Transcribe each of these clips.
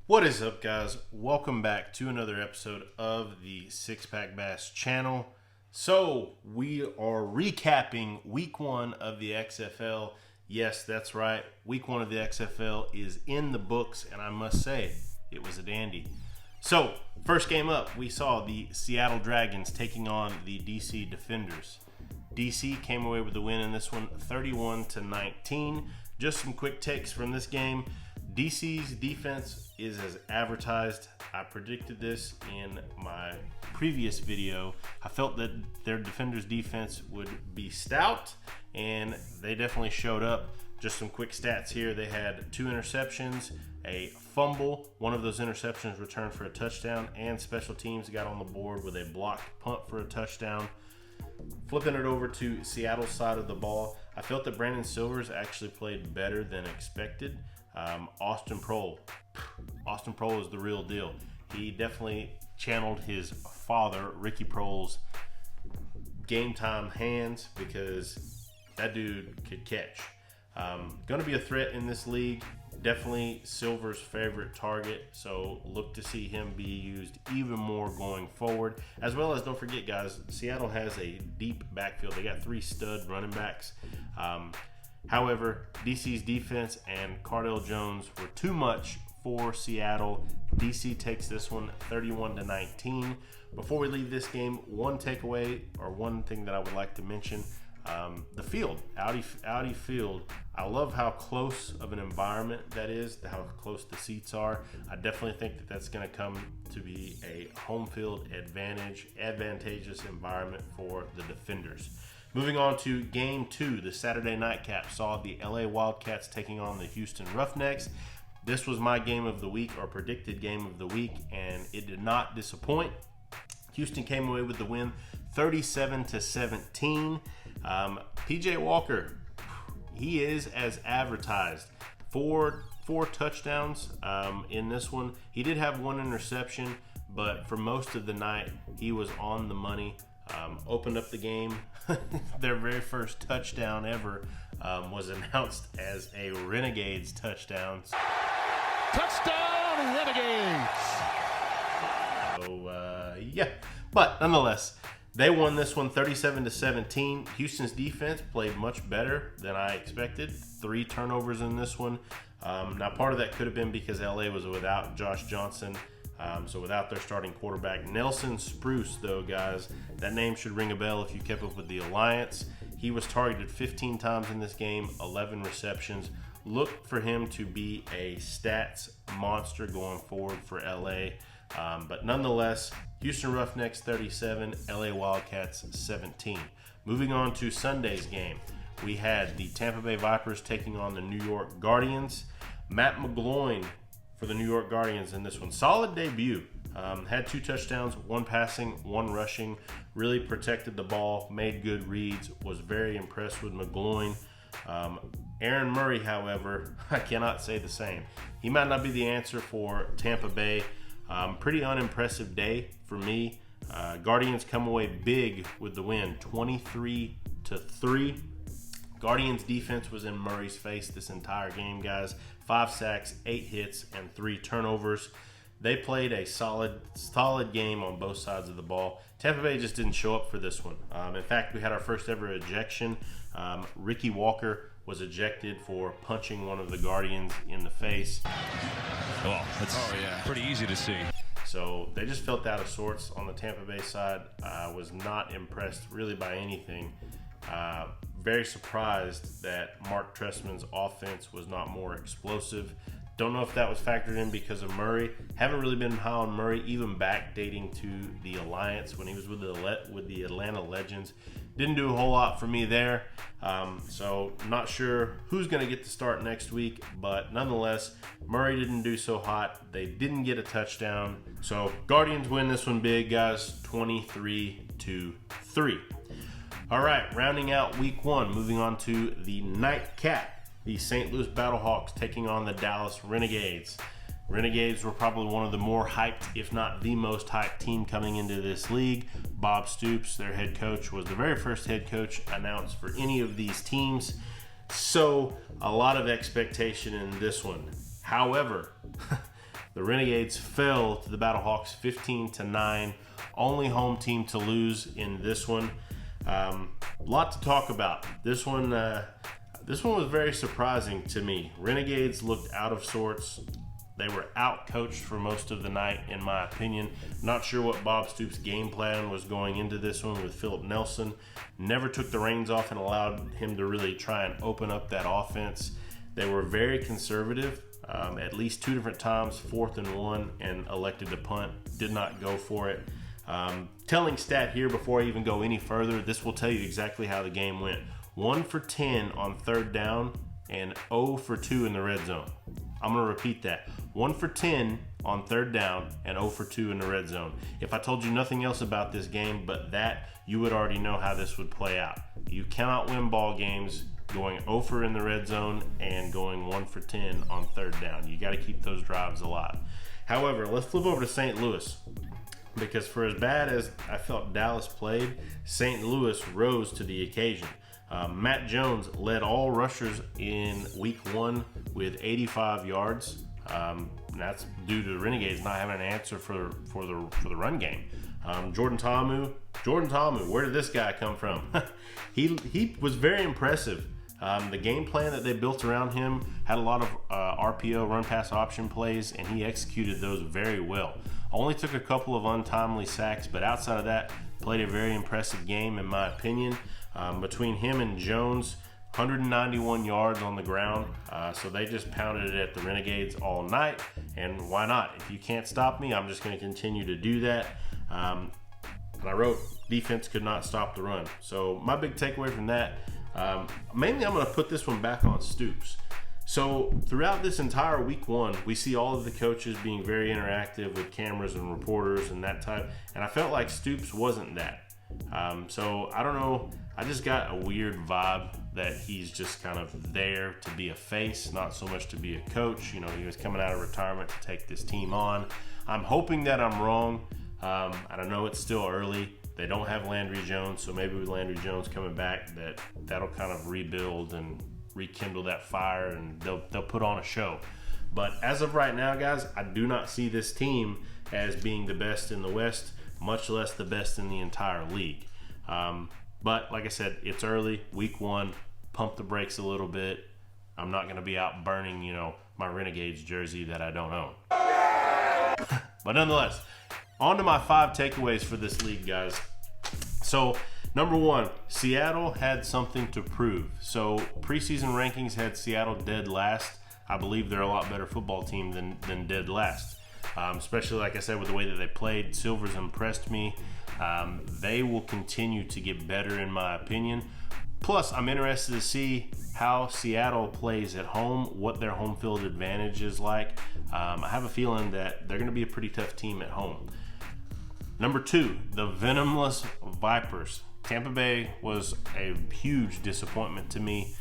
What is up, guys? Welcome back to another episode of the Six Pack Bass channel. So we are recapping week 1 of the XFL. Yes, that's right. Week 1 of the XFL is in the books, and I must say, it was a dandy. So, first game up, we saw the Seattle Dragons taking on the DC Defenders. DC came away with the win in this one, 31-19. Just some quick takes from this game. DC's defense is as advertised. I predicted this in my previous video. I felt that their defenders' defense would be stout, and they definitely showed up. Just some quick stats here. They had 2 interceptions, a fumble, one of those interceptions returned for a touchdown, and special teams got on the board with a blocked punt for a touchdown. Flipping it over to Seattle's side of the ball, I felt that Brandon Silvers actually played better than expected. Austin Proehl is the real deal. He definitely channeled his father, Ricky Proehl's game time hands, because that dude could catch. Going to be a threat in this league. Definitely Silver's favorite target, so look to see him be used even more going forward. As well as, don't forget, guys, Seattle has a deep backfield. They got 3 stud running backs. However, DC's defense and Cardale Jones were too much for Seattle. DC takes this one 31-19. Before we leave this game, one takeaway or one thing that I would like to mention, the field, Audi Field. I love how close of an environment that is, how close the seats are. I definitely think that that's going to come to be a home field advantageous environment for the Defenders. Moving on to game 2, the Saturday nightcap saw the LA Wildcats taking on the Houston Roughnecks. This was my game of the week, or predicted game of the week, and it did not disappoint. Houston came away with the win 37-17. PJ Walker, he is as advertised. Four touchdowns in this one. He did have 1 interception, but for most of the night, he was on the money. Opened up the game. Their very first touchdown ever was announced as a Renegades touchdown. Touchdown, Renegades! So, yeah. But nonetheless, they won this one 37-17. Houston's defense played much better than I expected. 3 turnovers in this one. Now, part of that could have been because LA was without Josh Johnson. So without their starting quarterback. Nelson Spruce, though, guys, that name should ring a bell if you kept up with the Alliance. He was targeted 15 times in this game, 11 receptions. Look for him to be a stats monster going forward for LA. But nonetheless, Houston Roughnecks 37, LA Wildcats 17. Moving on to Sunday's game, we had the Tampa Bay Vipers taking on the New York Guardians. Matt McGloin for the New York Guardians in this one. Solid debut. Had 2 touchdowns, 1 passing, 1 rushing. Really protected the ball, made good reads. Was very impressed with McGloin. Aaron Murray, however, I cannot say the same. He might not be the answer for Tampa Bay. Pretty unimpressive day for me. Guardians come away big with the win, 23-3. Guardians defense was in Murray's face this entire game, guys. 5 sacks, 8 hits, and 3 turnovers. They played a solid game on both sides of the ball. Tampa Bay just didn't show up for this one. In fact, we had our first ever ejection. Ricky Walker was ejected for punching one of the Guardians in the face. Oh, that's pretty easy to see. So they just felt out of sorts on the Tampa Bay side. I was not impressed really by anything. Very surprised that Mark Trestman's offense was not more explosive. Don't know if that was factored in because of Murray. Haven't really been high on Murray, even back dating to the Alliance when he was with the Atlanta Legends. Didn't do a whole lot for me there. So not sure who's going to get to start next week, but nonetheless, Murray didn't do so hot. They didn't get a touchdown. So Guardians win this one big, guys, 23-3. All right, rounding out week 1, moving on to the nightcap. The St. Louis Battlehawks taking on the Dallas Renegades. Renegades were probably one of the more hyped, if not the most hyped team coming into this league. Bob Stoops, their head coach, was the very first head coach announced for any of these teams. So a lot of expectation in this one. However, the Renegades fell to the BATTLEHAWKS 15-9. Only home team to lose in this one. Lot to talk about. This one was very surprising to me. Renegades looked out of sorts. They were out-coached for most of the night, in my opinion. Not sure what Bob Stoops' game plan was going into this one with Philip Nelson. Never took the reins off and allowed him to really try and open up that offense. They were very conservative, at least 2 different times, 4th and 1, and elected to punt. Did not go for it. Telling stat here before I even go any further, this will tell you exactly how the game went. 1 for 10 on 3rd down and 0 for 2 in the red zone. I'm going to repeat that. 1 for 10 on 3rd down and 0 for 2 in the red zone. If I told you nothing else about this game but that, you would already know how this would play out. You cannot win ball games going 0 for in the red zone and going 1 for 10 on 3rd down. You got to keep those drives alive. However, let's flip over to St. Louis, because for as bad as I felt Dallas played, St. Louis rose to the occasion. Matt Jones led all rushers in week 1 with 85 yards. That's due to the Renegades not having an answer for the run game. Jordan Ta'amu, where did this guy come from? he was very impressive. The game plan that they built around him had a lot of RPO, run pass option plays, and he executed those very well. Only took a couple of untimely sacks, but outside of that, played a very impressive game in my opinion. Between him and Jones, 191 yards on the ground. So they just pounded it at the Renegades all night. And why not? If you can't stop me, I'm just going to continue to do that. And I wrote, defense could not stop the run. So my big takeaway from that, mainly I'm going to put this one back on Stoops. So throughout this entire week 1, we see all of the coaches being very interactive with cameras and reporters and that type. And I felt like Stoops wasn't that. So I don't know. I just got a weird vibe that he's just kind of there to be a face, not so much to be a coach. You know, he was coming out of retirement to take this team on. I'm hoping that I'm wrong. I don't know. It's still early. They don't have Landry Jones, so maybe with Landry Jones coming back, that'll kind of rebuild and rekindle that fire, and they'll put on a show. But as of right now, guys, I do not see this team as being the best in the West, much less the best in the entire league. But like I said, it's early, week 1, pump the brakes a little bit. I'm not going to be out burning, my Renegades jersey that I don't own. But nonetheless, on to my 5 takeaways for this league, guys. So, number 1, Seattle had something to prove. So, preseason rankings had Seattle dead last. I believe they're a lot better football team than dead last. Especially, like I said, with the way that they played. Silver's impressed me. They will continue to get better, in my opinion. Plus, I'm interested to see how Seattle plays at home, what their home field advantage is like. I have a feeling that they're going to be a pretty tough team at home. Number 2, the Venomless Vipers. Tampa Bay was a huge disappointment to me.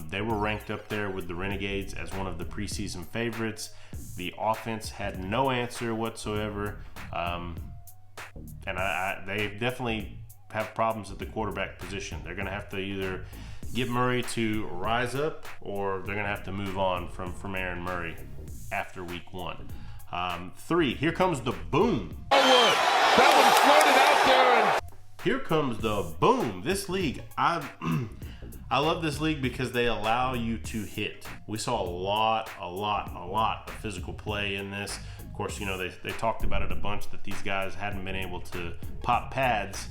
They were ranked up there with the Renegades as one of the preseason favorites. The offense had no answer whatsoever. And they definitely have problems at the quarterback position. They're going to have to either get Murray to rise up, or they're going to have to move on from Aaron Murray after week 1. 3, here comes the boom. That one floated out there. Here comes the boom. This league, I love this league because they allow you to hit. We saw a lot of physical play in this. Of course, they talked about it a bunch that these guys hadn't been able to pop pads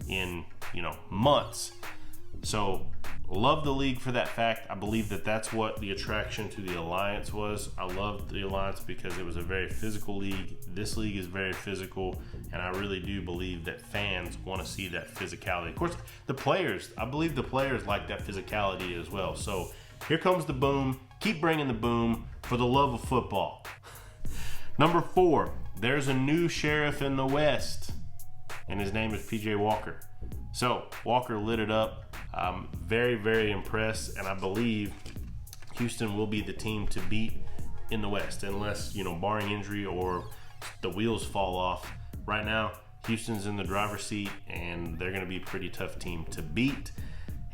in, months. So, love the league for that fact. I believe that that's what the attraction to the Alliance was. I loved the Alliance because it was a very physical league. This league is very physical, and I really do believe that fans want to see that physicality. Of course, I believe the players like that physicality as well. So, here comes the boom. Keep bringing the boom for the love of football. Number 4, there's a new sheriff in the West, and his name is PJ Walker. So, Walker lit it up. Very, very impressed, and I believe Houston will be the team to beat in the West, unless, you know, barring injury or the wheels fall off. Right now, Houston's in the driver's seat, and they're going to be a pretty tough team to beat.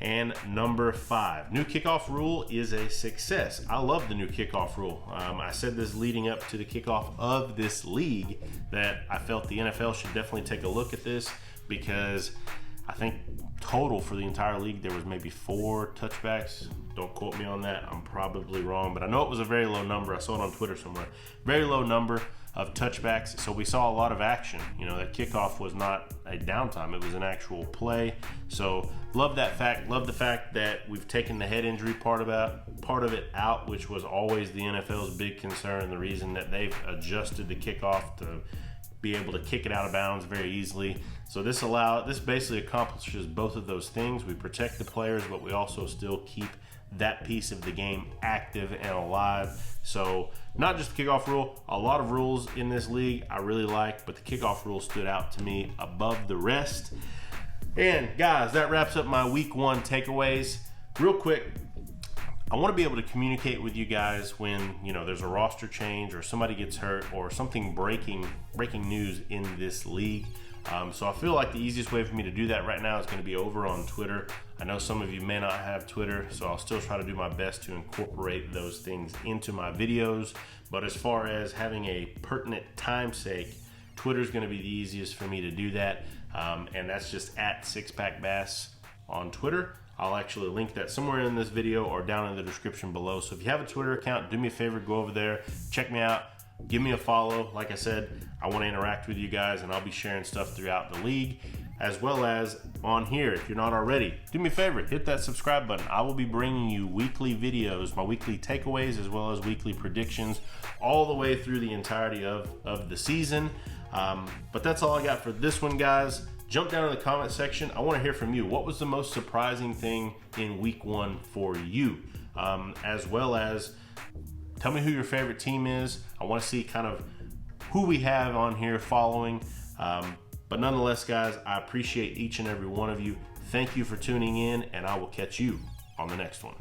And number 5, new kickoff rule is a success. I love the new kickoff rule. I said this leading up to the kickoff of this league that I felt the NFL should definitely take a look at this, because I think total for the entire league there was maybe 4 touchbacks. Don't quote me on that, I'm probably wrong, but I know it was a very low number. I saw it on Twitter somewhere. Very low number of touchbacks, so we saw a lot of action. You know, that kickoff was not a downtime, it was an actual play. So love that fact. Love the fact that we've taken the head injury part of it out, which was always the NFL's big concern, the reason that they've adjusted the kickoff to be able to kick it out of bounds very easily. So this basically accomplishes both of those things. We protect the players, but we also still keep that piece of the game active and alive. So not just the kickoff rule, a lot of rules in this league I really like, but the kickoff rule stood out to me above the rest. And guys, that wraps up my week 1 takeaways. Real quick, I want to be able to communicate with you guys when, you know, there's a roster change or somebody gets hurt or something breaking news in this league. So I feel like the easiest way for me to do that right now is going to be over on Twitter. I know some of you may not have Twitter, so I'll still try to do my best to incorporate those things into my videos. But as far as having a pertinent time's sake, Twitter is going to be the easiest for me to do that. And that's just at SixPackBass on Twitter. I'll actually link that somewhere in this video or down in the description below. So if you have a Twitter account, do me a favor, go over there, check me out, give me a follow. Like I said, I want to interact with you guys, and I'll be sharing stuff throughout the league, as well as on here. If you're not already, do me a favor, hit that subscribe button. I will be bringing you weekly videos, my weekly takeaways, as well as weekly predictions all the way through the entirety of the season. But that's all I got for this one, guys. Jump down in the comment section. I want to hear from you. What was the most surprising thing in week 1 for you? As well as tell me who your favorite team is. I want to see kind of who we have on here following. But nonetheless, guys, I appreciate each and every one of you. Thank you for tuning in, and I will catch you on the next one.